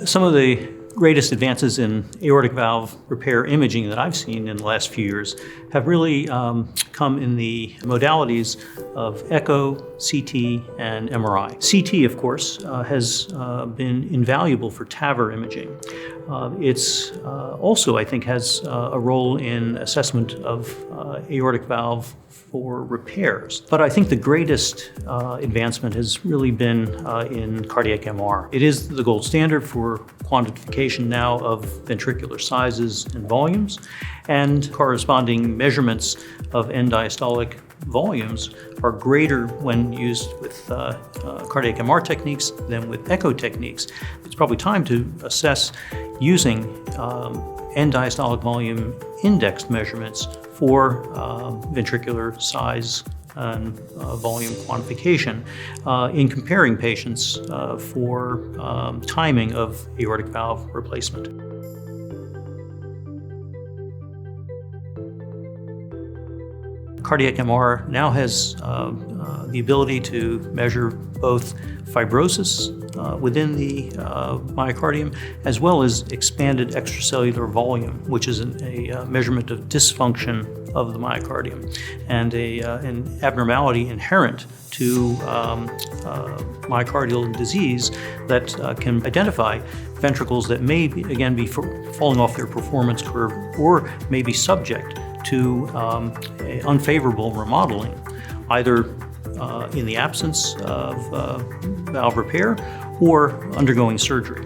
Some of the greatest advances in aortic valve repair imaging that I've seen in the last few years have really come in the modalities of echo, CT, and MRI. CT, of course, has been invaluable for TAVR imaging. It's also, I think, has a role in assessment of aortic valve for repairs. But I think the greatest advancement has really been in cardiac MR. It is the gold standard for quantification now of ventricular sizes and volumes, and corresponding measurements of end diastolic volumes are greater when used with cardiac MR techniques than with echo techniques. It's probably time to assess using end diastolic volume indexed measurements for ventricular size and volume quantification in comparing patients for timing of aortic valve replacement. Cardiac MR now has the ability to measure both fibrosis within the myocardium, as well as expanded extracellular volume, which is a measurement of dysfunction of the myocardium and an abnormality inherent to myocardial disease that can identify ventricles that may, again, be falling off their performance curve or may be subject to unfavorable remodeling, either in the absence of valve repair or undergoing surgery.